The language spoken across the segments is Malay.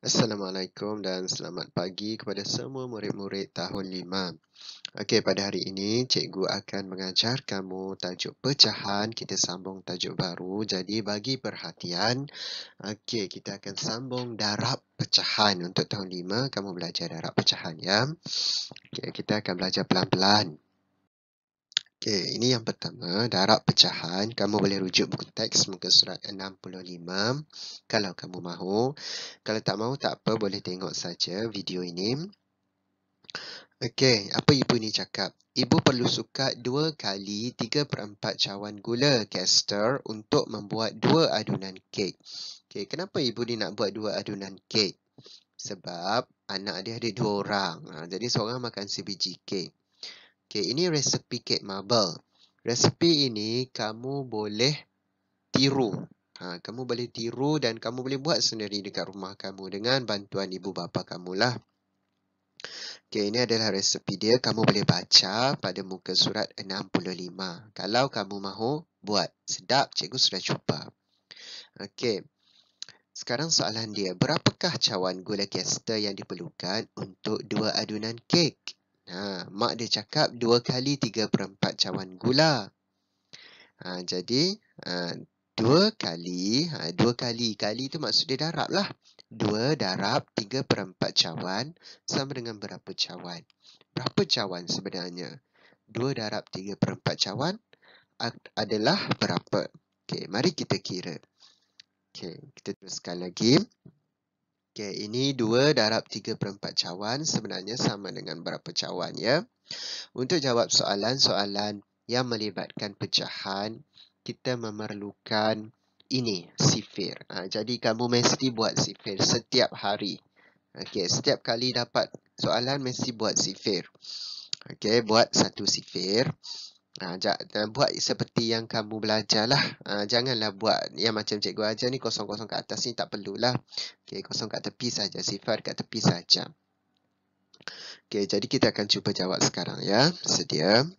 Assalamualaikum dan selamat pagi kepada semua murid-murid tahun 5. Okey, pada hari ini cikgu akan mengajar kamu tajuk pecahan. Kita sambung tajuk baru. Jadi bagi perhatian, okey, kita akan sambung darab pecahan. Untuk tahun 5, kamu belajar darab pecahan ya. Okey, kita akan belajar pelan-pelan. Okey, ini yang pertama, darab pecahan. Kamu boleh rujuk buku teks muka surat 65 kalau kamu mahu. Kalau tak mahu tak apa, boleh tengok saja video ini. Okey, apa ibu ni cakap? Ibu perlu sukat 2 kali 3/4 cawan gula caster untuk membuat 2 adunan kek. Okey, kenapa ibu ni nak buat 2 adunan kek? Sebab anak dia ada 2 orang. Jadi seorang makan sebiji kek. Okey, ini resepi kek marble. Resepi ini kamu boleh tiru. Kamu boleh tiru dan kamu boleh buat sendiri dekat rumah kamu dengan bantuan ibu bapa kamulah. Okey, ini adalah resepi dia. Kamu boleh baca pada muka surat 65. Kalau kamu mahu buat. Sedap, cikgu sudah cuba. Okey. Sekarang soalan dia, berapakah cawan gula caster yang diperlukan untuk 2 adunan kek? Mak dia cakap 2 kali 3/4 cawan gula. Jadi 2 kali tu maksud dia darab lah. 2 darab 3/4 cawan sama dengan berapa cawan? Berapa cawan sebenarnya? 2 darab 3/4 cawan adalah berapa? Okey, mari kita kira. Okey, kita teruskan lagi. Okey, ini 2 darab 3/4 cawan sebenarnya sama dengan berapa cawan ya? Untuk jawab soalan-soalan yang melibatkan pecahan, kita memerlukan ini, sifir. Jadi kamu mesti buat sifir setiap hari. Okey, setiap kali dapat soalan mesti buat sifir. Okey, buat satu sifir. Buat seperti yang kamu belajarlah. Janganlah buat yang macam cikgu ajar ni kosong-kosong kat atas ni, tak perlulah. Okey, kosong kat tepi saja, sifar kat tepi saja. Okey, jadi kita akan cuba jawab sekarang ya. Sedia.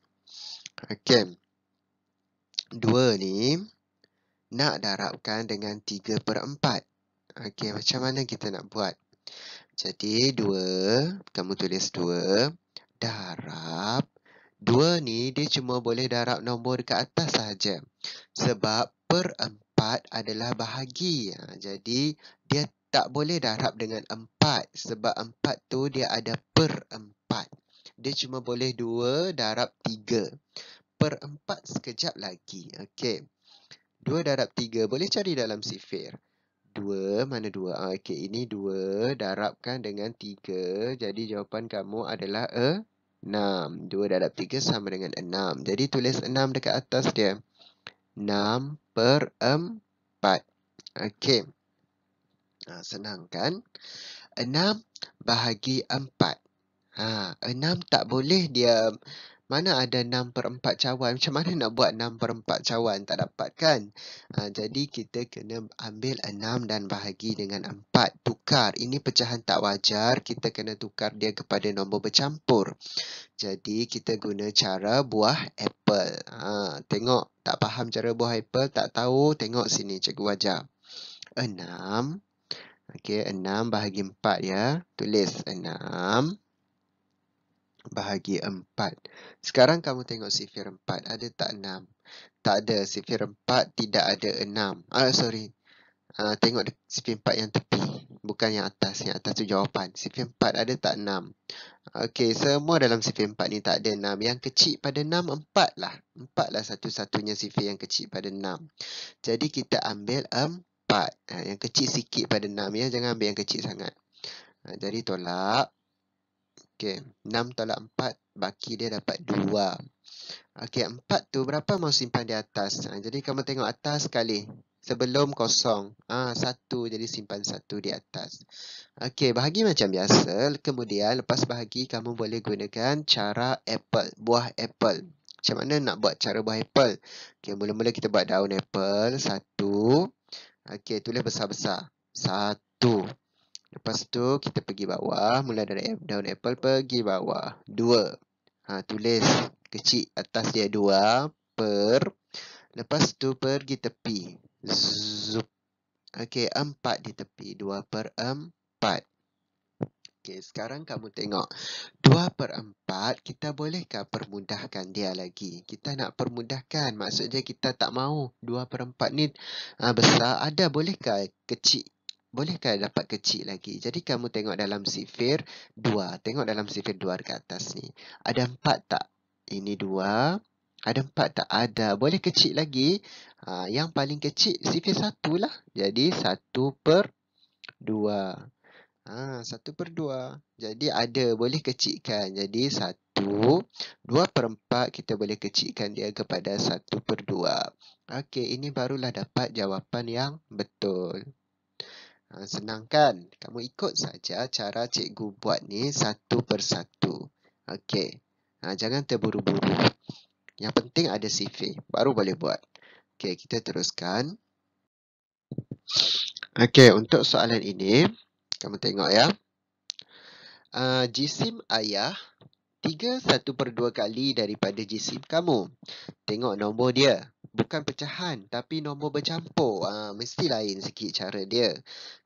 Okey. 2 ni nak darabkan dengan 3/4. Okey, macam mana kita nak buat? Jadi 2, kamu tulis 2 darab. 2 ni dia cuma boleh darab nombor dekat atas saja. Sebab per-4 adalah bahagi. Jadi dia tak boleh darab dengan 4. Sebab 4 tu dia ada per-4. Dia cuma boleh 2 darab 3. Per-4 sekejap lagi. Okey. 2 darab 3 boleh cari dalam sifir. 2, mana 2? Okey, ini 2 darabkan dengan 3. Jadi jawapan kamu adalah 6. 2 darab 3 sama dengan 6. Jadi tulis 6 dekat atas dia. 6/4. Okey. Senang kan? 6 bahagi 4. 6 tak boleh dia. Mana ada 6/4 cawan? Macam mana nak buat 6/4 cawan? Tak dapat kan? Jadi kita kena ambil 6 dan bahagi dengan 4. Tukar. Ini pecahan tak wajar. Kita kena tukar dia kepada nombor bercampur. Jadi kita guna cara buah apple. Tengok. Tak faham cara buah apple? Tak tahu? Tengok sini cikgu ajar. 6. Okey, 6 bahagi 4 ya. Tulis 6 bahagi 4. Sekarang kamu tengok sifir 4. Ada tak 6? Tak ada. Sifir 4 tidak ada 6. Sorry. Tengok sifir 4 yang tepi. Bukan yang atas. Yang atas tu jawapan. Sifir 4 ada tak 6? Okey, semua dalam sifir 4 ni tak ada 6. Yang kecil pada 6, 4 lah. 4 lah satu-satunya sifir yang kecil pada 6. Jadi kita ambil 4. Yang kecil sikit pada 6 ya. Jangan ambil yang kecil sangat. Jadi tolak. Okey, 6 tolak 4, baki dia dapat 2. Okey, 4 tu berapa mau simpan di atas? Jadi kamu tengok atas sekali. Sebelum kosong. 1, jadi simpan 1 di atas. Okey, bahagi macam biasa. Kemudian lepas bahagi, kamu boleh gunakan cara apple. Buah apple. Macam mana nak buat cara buah apple? Okey, mula-mula kita buat daun apple. 1. Okey, tulis besar-besar. 1. Lepas tu kita pergi bawah. Mula dari daun apple pergi bawah. 2. Tulis kecil atas dia 2 per. Lepas tu pergi tepi. Zup. Okey, 4 di tepi. 2/4. 4. Okey, sekarang kamu tengok. 2/4, kita bolehkah permudahkan dia lagi? Kita nak permudahkan, maksudnya kita tak mahu 2/4 ni besar. Ada, bolehkah kecil? Bolehkah dapat kecil lagi? Jadi kamu tengok dalam sifir 2. Tengok dalam sifir 2 dekat atas ni. Ada 4 tak? Ini 2. Ada 4 tak? Ada. Boleh kecil lagi? Yang paling kecil sifir 1 lah. Jadi 1/2. 1/2. Jadi ada, boleh kecilkan. Jadi 2/4 kita boleh kecilkan dia kepada 1/2. Okey, ini barulah dapat jawapan yang betul. Senang kan? Kamu ikut saja cara cikgu buat ni satu persatu. Okey. Jangan terburu-buru. Yang penting ada sifir, baru boleh buat. Okey, kita teruskan. Okey, untuk soalan ini, kamu tengok ya. Jisim ayah 1/2 kali daripada jisim kamu. Tengok nombor dia. Bukan pecahan, tapi nombor bercampur. Mesti lain sikit cara dia.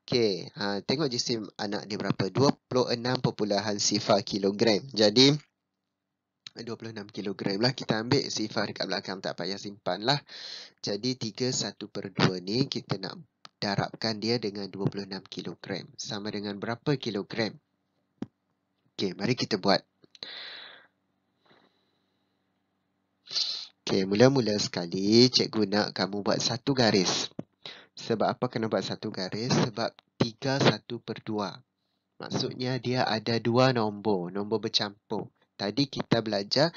Okey, tengok jisim anak dia berapa? 26.0 kilogram. Jadi, 26 kilogram lah. Kita ambil sifar dekat belakang, tak payah simpan lah. Jadi, 3/1/2 ni kita nak darabkan dia dengan 26 kilogram. Sama dengan berapa kilogram? Okey, mari kita buat. Okey, mula-mula sekali cikgu nak kamu buat satu garis. Sebab apa kena buat satu garis? Sebab 3/1/2. Maksudnya dia ada dua nombor bercampur. Tadi kita belajar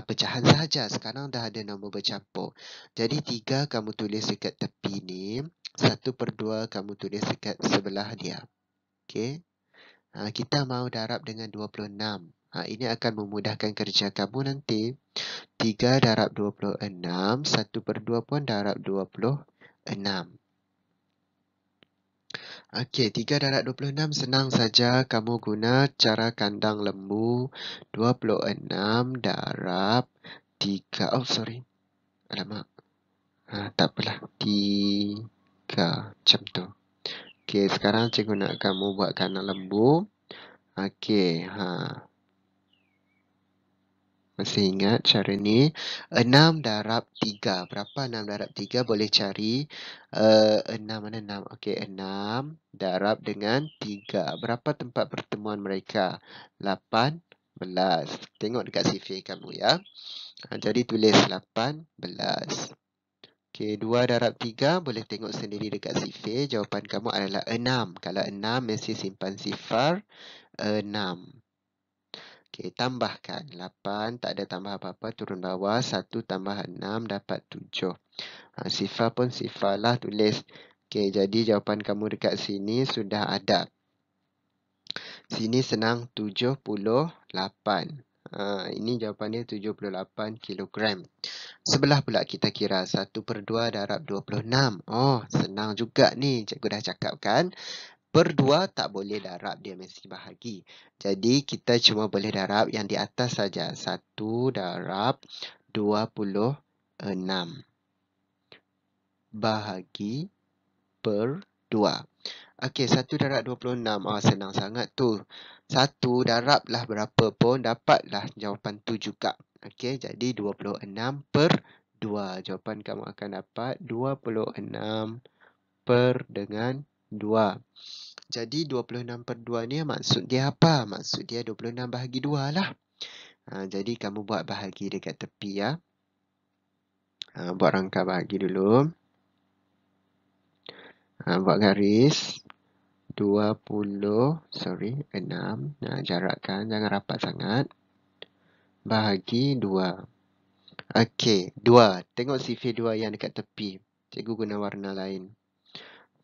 pecahan sahaja. Sekarang dah ada nombor bercampur. Jadi 3 kamu tulis dekat tepi ni. 1/2 kamu tulis dekat sebelah dia. Okey. Kita mahu darab dengan 26. Ini akan memudahkan kerja kamu nanti. 3 darab 26, 1/2 pun darab 26. Okey, 3 darab 26 senang saja. Kamu guna cara kandang lembu. 26 darab 3. Oh, sorry. Alamak. Tak apalah. 3. Macam tu. Okey, sekarang cikgu nak kamu buat kandang lembu. Okey, masih ingat cara ni? 6 darab 3. Berapa 6 darab 3? Boleh cari. 6 mana 6? Okey, 6 darab dengan 3. Berapa tempat pertemuan mereka? 18. Tengok dekat sifir kamu ya. Jadi tulis 18. Okey, 2 darab 3 boleh tengok sendiri dekat sifir. Jawapan kamu adalah 6. Kalau 6 mesti simpan sifar 6. Okey, tambahkan 8, tak ada tambah apa-apa, turun bawah. 1 tambah 6 dapat 7. Sifar pun sifar lah, tulis. Okey, jadi jawapan kamu dekat sini sudah ada. Sini senang 78. Ini jawapannya 78 kilogram. Sebelah pula kita kira 1/2 darab 26. Oh, senang juga ni. Cikgu dah cakap kan. Per 2 tak boleh darab, dia mesti bahagi. Jadi kita cuma boleh darab yang di atas saja. 1 darab 26 bahagi per 2. Okey, 1 darab 26. Senang sangat tu. 1 darablah berapa pun, dapatlah jawapan tu juga. Okey, jadi 26 per 2. Jawapan kamu akan dapat 26 per dengan 2. Jadi 26 per 2 ni maksud dia apa? Maksud dia 26 bahagi 2 lah. Jadi kamu buat bahagi dekat tepi ya. Buat rangka bahagi dulu. Buat garis. 6. Jarakkan, jangan rapat sangat. Bahagi 2. Okey, 2. Tengok sifir 2 yang dekat tepi. Cikgu guna warna lain.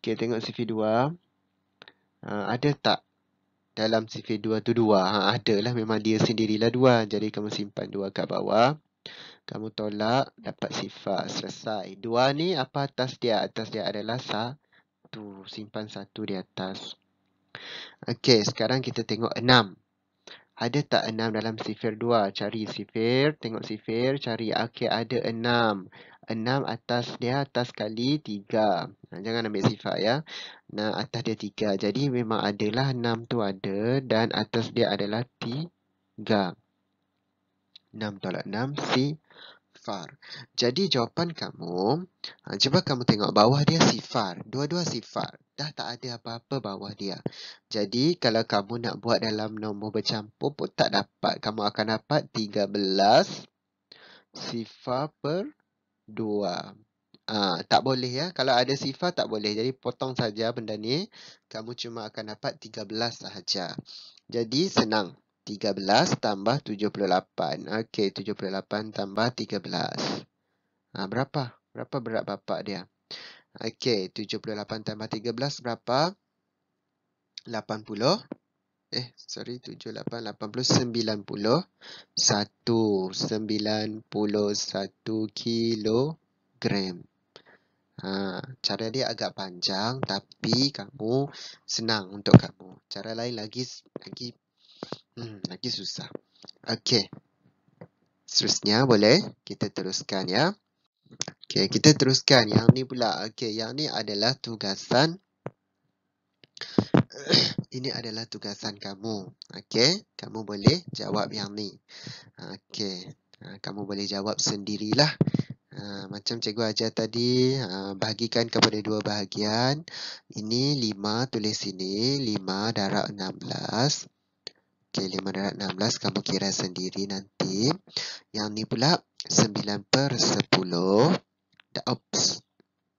Okey, tengok sifir 2. Ada tak dalam sifir 2 tu 2? Ada lah, memang dia sendirilah 2. Jadi kamu simpan 2 kat bawah. Kamu tolak, dapat sifar. Selesai. 2 ni apa atas dia? Atas dia adalah 1. Simpan 1 di atas. Okey, sekarang kita tengok 6. Ada tak 6 dalam sifir 2? Cari sifir, tengok sifir, cari. Okey, ada 6. 6 atas dia, atas kali 3. Jangan ambil sifar ya. Nah, atas dia 3. Jadi memang adalah 6 tu ada dan atas dia adalah 3. 6 tolak 6, sifar. Jadi jawapan kamu, cuba kamu tengok bawah dia sifar. Dua-dua sifar. Dah tak ada apa-apa bawah dia. Jadi kalau kamu nak buat dalam nombor bercampur pun tak dapat. Kamu akan dapat 13 sifar per 2. Tak boleh ya. Kalau ada sifar tak boleh. Jadi potong saja benda ni. Kamu cuma akan dapat 13 sahaja. Jadi senang. 13 tambah 78. Okey, 78 tambah 13. Berapa? Berapa berat bapak dia? Okey, 78 tambah 13 berapa? 80. 91 kilogram. Cara dia agak panjang tapi kamu senang untuk kamu. Cara lain lagi susah. Okey. Seterusnya boleh kita teruskan ya. Okey, kita teruskan yang ni pula. Okey, yang ni adalah tugasan ini adalah tugasan kamu. Okey, kamu boleh jawab yang ni. Okey. Kamu boleh jawab sendirilah. Macam cikgu ajar tadi, bahagikan kepada dua bahagian. Ini 5, tulis sini. 5 darab 16. Okey, 5 darab 16 kamu kira sendiri nanti. Yang ni pula 9 per 10. Oops,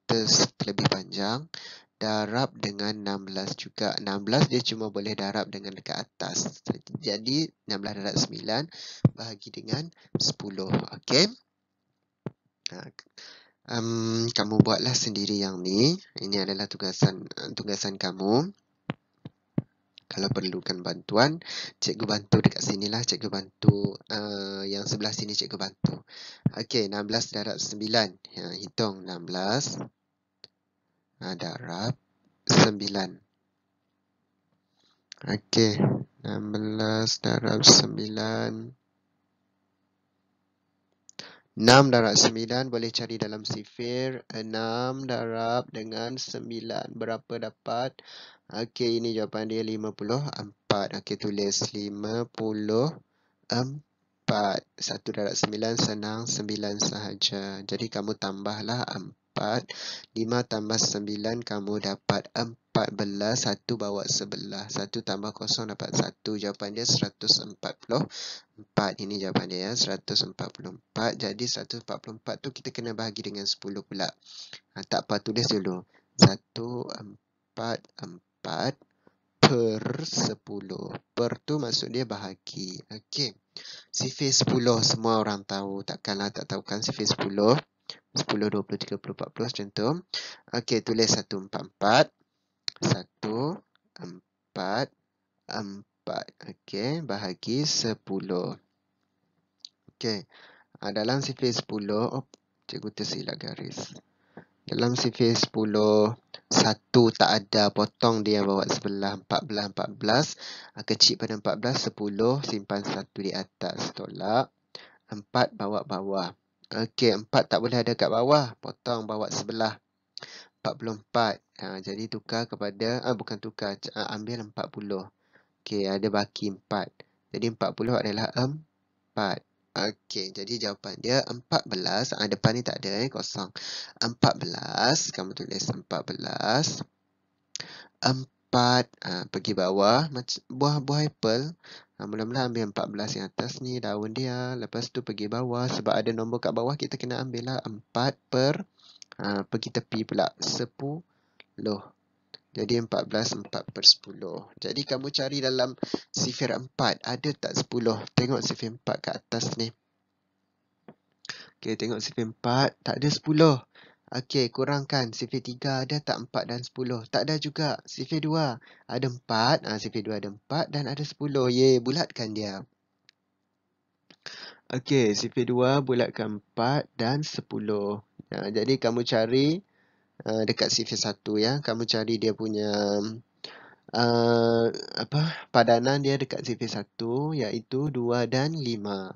terlebih panjang. Darab dengan 16 juga. 16 dia cuma boleh darab dengan dekat atas. Jadi 16 darab 9 bahagi dengan 10. Okey. Kamu buatlah sendiri yang ni. Ini adalah tugasan kamu. Kalau perlukan bantuan, cikgu bantu dekat sinilah. Cikgu bantu yang sebelah sini cikgu bantu. Okey, 16 darab 9. Hitung 16 darab 9. Okey, 16 darab 9. 6 darab 9 boleh cari dalam sifir. 6 darab dengan 9. Berapa dapat? Okey, ini jawapan dia 54. Okey, tulis 54. 1 darab 9 senang 9 sahaja. Jadi kamu tambahlah 4. 5 tambah 9 kamu dapat 14. 1 bawa sebelah. 1 tambah 0 dapat 1. Jawapan dia 144. Ini jawapan dia ya, 144. Jadi 144 tu kita kena bahagi dengan 10 pula. Tak apa, tulis dulu. 144 per 10. Per tu maksud dia bahagi. Okey. Sifir 10 semua orang tahu. Takkanlah tak tahu kan sifir 10. 10, 20, 30, 40 macam tu. Okey, tulis 144. 144. Okey, bahagi 10. Okey. Dalam sifir 10, cikgu tersilap garis. Dalam sifir 10, 1 tak ada, potong dia bawa sebelah. 14. Kecil pada 14, 10, simpan 1 di atas. Tolak. 4 bawa bawah. Okey, 4 tak boleh ada kat bawah. Potong bawa sebelah. 44. Jadi tukar kepada, bukan tukar, ambil 40. Okey, ada baki 4. Jadi 40 adalah 4. Okey, jadi jawapan dia 14. Depan ni tak ada, kosong. 14, kamu tulis 14. 4, pergi bawah, macam buah apple. Mula-mula ambil 14 yang atas ni, daun dia. Lepas tu pergi bawah, sebab ada nombor kat bawah, kita kena ambil lah 4 per, pergi tepi pula, 10. Jadi 14, 4 per 10. Jadi kamu cari dalam sifir 4. Ada tak 10? Tengok sifir 4 kat atas ni. Okey, tengok sifir 4. Tak ada 10. Okey, kurangkan. Sifir 3 ada tak 4 dan 10? Tak ada juga. Sifir 2 ada 4. Sifir 2 ada 4 dan ada 10. Ye, bulatkan dia. Okey, sifir 2 bulatkan 4 dan 10. Jadi kamu cari dekat sifir 1 ya. Kamu cari dia punya padanan dia dekat sifir 1 iaitu 2 dan 5.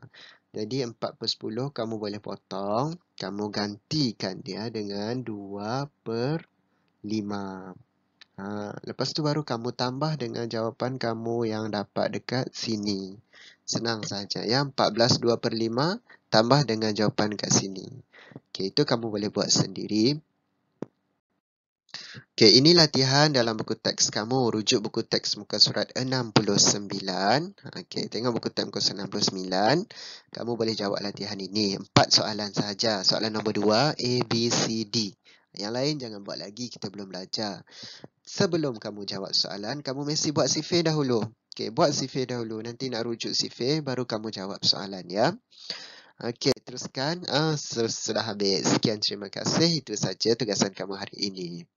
Jadi 4 per 10 kamu boleh potong. Kamu gantikan dia dengan 2 per 5. Lepas tu baru kamu tambah dengan jawapan kamu yang dapat dekat sini. Senang saja. Ya, 14 2 per 5 tambah dengan jawapan kat sini. Okey, itu kamu boleh buat sendiri. Okey, ini latihan dalam buku teks kamu. Rujuk buku teks muka surat 69. Okey, tengok buku teks muka surat 69. Kamu boleh jawab latihan ini. 4 soalan sahaja. Soalan nombor 2, A, B, C, D. Yang lain jangan buat lagi, kita belum belajar. Sebelum kamu jawab soalan, kamu mesti buat sifir dahulu. Okey, buat sifir dahulu. Nanti nak rujuk sifir, baru kamu jawab soalan, ya. Okey, teruskan. Sudah habis. Sekian, terima kasih. Itu saja tugasan kamu hari ini.